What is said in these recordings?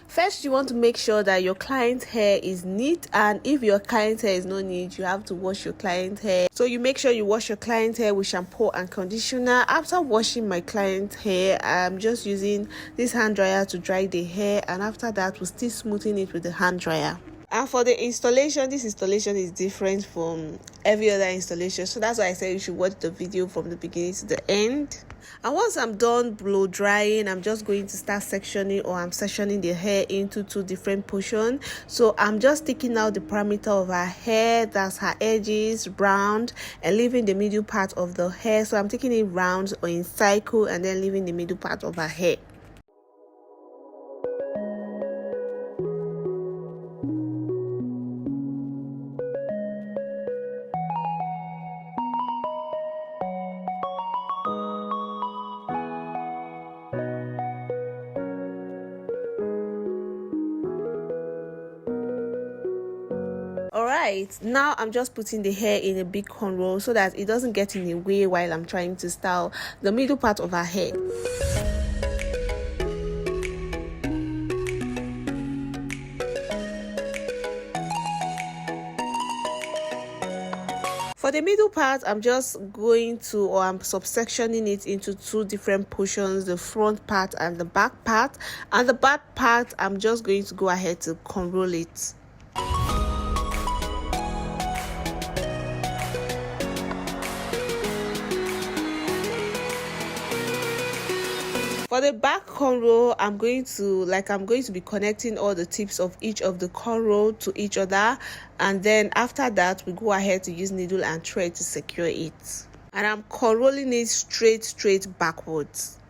First, you want to make sure that your client's hair is neat, and if your client's hair is not neat, you have to wash your client's hair. So you make sure you wash your client's hair with shampoo and conditioner. After washing my client's hair, I'm just using this hand dryer to dry the hair, and after that we'll still smoothing it with the hand dryer. And for the installation, this installation is different from every other installation, so that's why I said you should watch the video from the beginning to the end. And once I'm done blow drying, I'm just going to start sectioning, or I'm sectioning the hair into two different portions. So I'm just taking out the perimeter of her hair, that's her edges, round, and leaving the middle part of the hair. So I'm taking it round or in cycle and then leaving the middle part of her hair. Alright, now I'm just putting the hair in a big cornrow so that it doesn't get in the way while I'm trying to style the middle part of her hair. For the middle part, I'm just going to, or I'm subsectioning it into two different portions, the front part and the back part. And the back part, I'm just going to go ahead to cornrow it. For the back cornrow, I'm going to be connecting all the tips of each of the cornrow to each other, and then after that we go ahead to use needle and thread to secure it. And I'm cornrolling it straight backwards.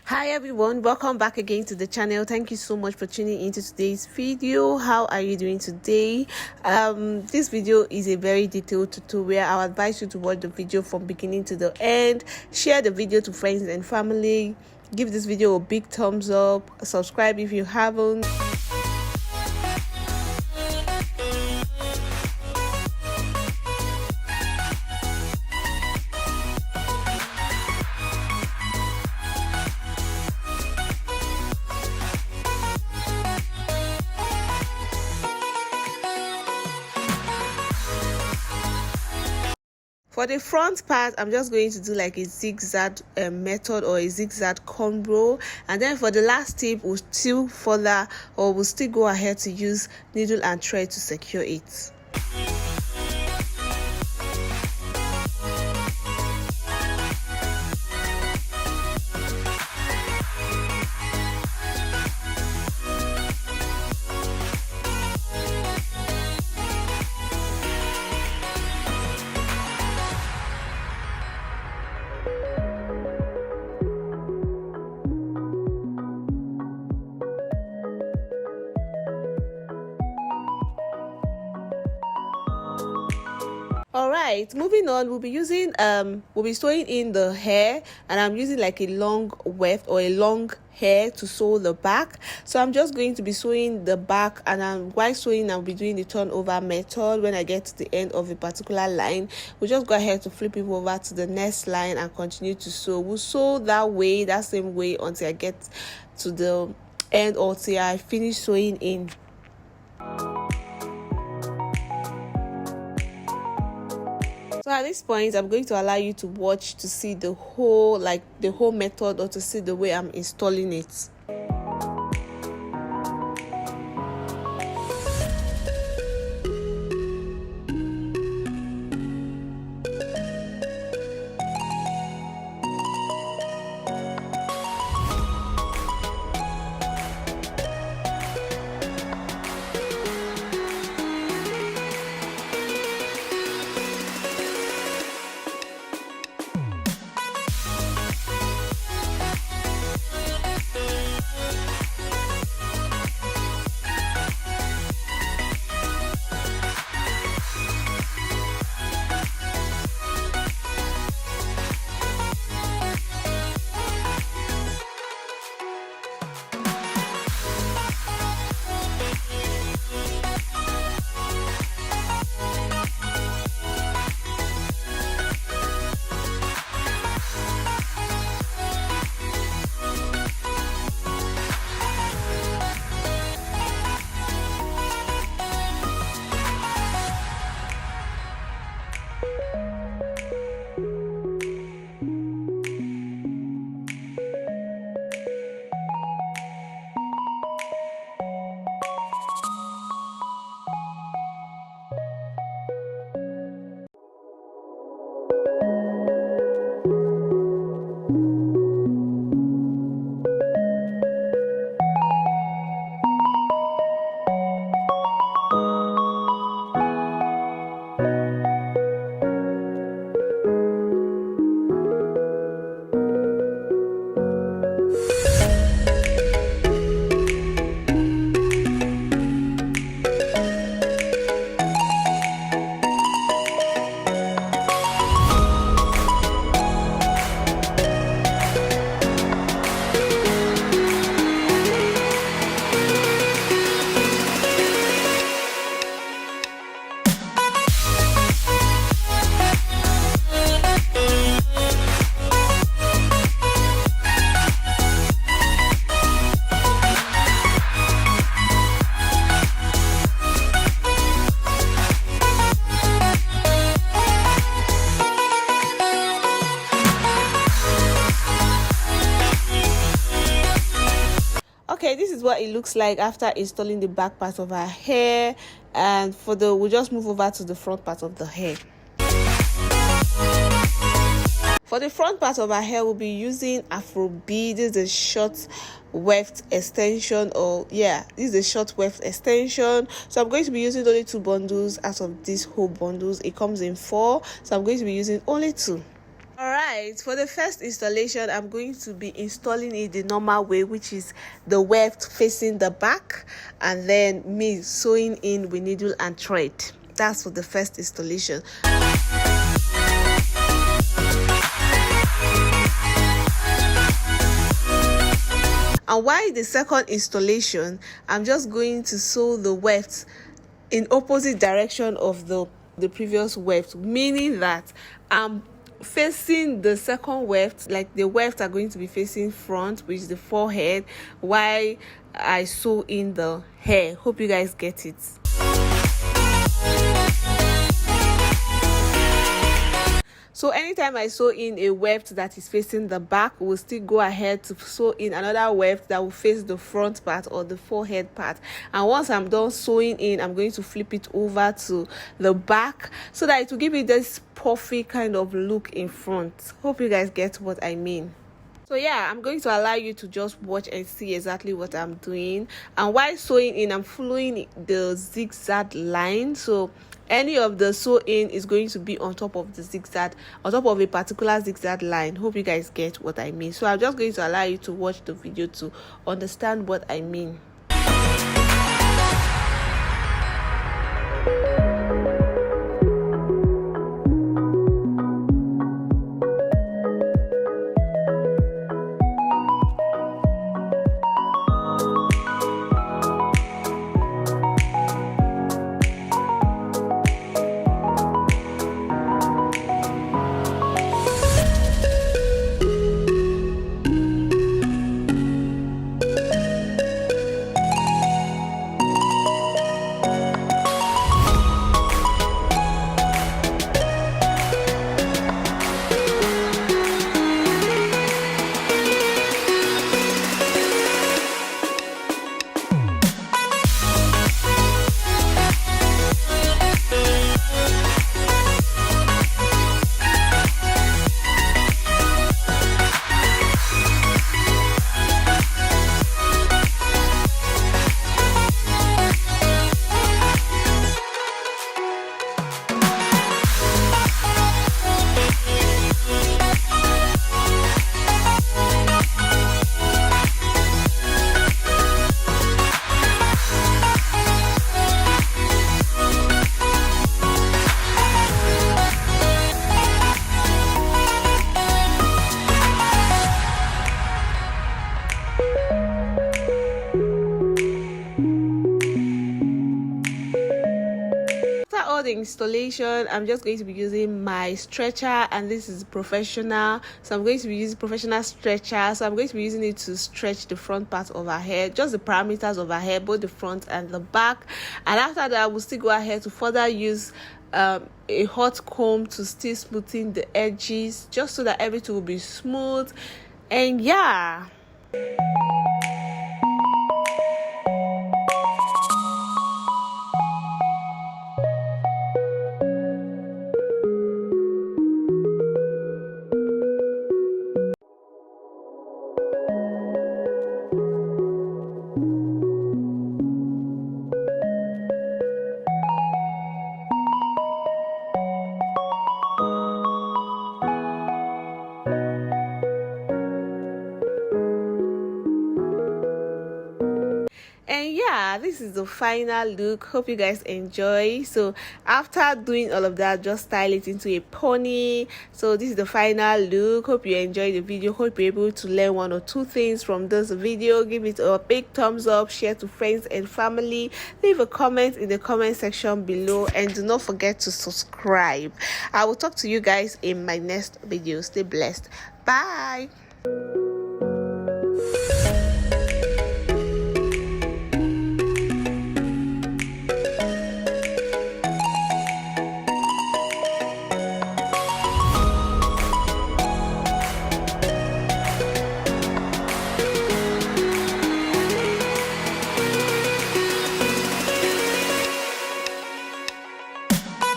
Hi everyone, welcome back again to the channel. Thank you so much for tuning into today's video. How are you doing today? This video is a very detailed tutorial. I advise you to watch the video from beginning to the end. Share the video to friends and family. Give this video a big thumbs up. Subscribe if you haven't. For the front part, I'm just going to do like a zigzag method or a zigzag cornrow, and then for the last tip we'll still go ahead to use needle and thread to secure it. Alright, moving on, we'll be sewing in the hair, and I'm using like a long weft or a long hair to sew the back. So I'm just going to be sewing the back, and while sewing I'll be doing the turnover method. When I get to the end of a particular line, we'll just go ahead to flip it over to the next line and continue to sew. We'll sew that same way until I get to the end, or till I finish sewing in. So at this point, I'm going to allow you to watch to see the whole method, or to see the way I'm installing it. Okay, this is what it looks like after installing the back part of our hair, and we'll just move over to the front part of the hair. For the front part of our hair, we'll be using Afrobeat. This is a short weft extension, this is a short weft extension. So I'm going to be using only 2 bundles out of these whole bundles. It comes in 4, so I'm going to be using only 2. Alright, for the first installation, I'm going to be installing it the normal way, which is the weft facing the back, and then me sewing in with needle and thread. That's for the first installation. And while the second installation, I'm just going to sew the weft in opposite direction of the previous weft, meaning that I'm facing the second weft, like the weft are going to be facing front, which is the forehead, while I sew in the hair. Hope you guys get it. So anytime I sew in a weft that is facing the back, we'll still go ahead to sew in another weft that will face the front part or the forehead part. And once I'm done sewing in, I'm going to flip it over to the back so that it will give me this puffy kind of look in front. Hope you guys get what I mean. So yeah, I'm going to allow you to just watch and see exactly what I'm doing. And while sewing in, I'm following the zigzag line. So any of the sew in is going to be on top of the zigzag, on top of a particular zigzag line. Hope you guys get what I mean. So I'm just going to allow you to watch the video to understand what I mean. The installation, I'm just going to be using my stretcher, and this is professional, so I'm going to be using professional stretcher. So I'm going to be using it to stretch the front part of our hair, just the parameters of our hair, both the front and the back. And after that, we'll still go ahead to further use a hot comb to still smoothing the edges, just so that everything will be smooth. And yeah. And yeah, this is the final look. Hope you guys enjoy. So after doing all of that, just style it into a pony. So this is the final look. Hope you enjoyed the video. Hope you're able to learn 1 or 2 things from this video. Give it a big thumbs up, share to friends and family, leave a comment in the comment section below, and do not forget to subscribe. I will talk to you guys in my next video. Stay blessed. Bye.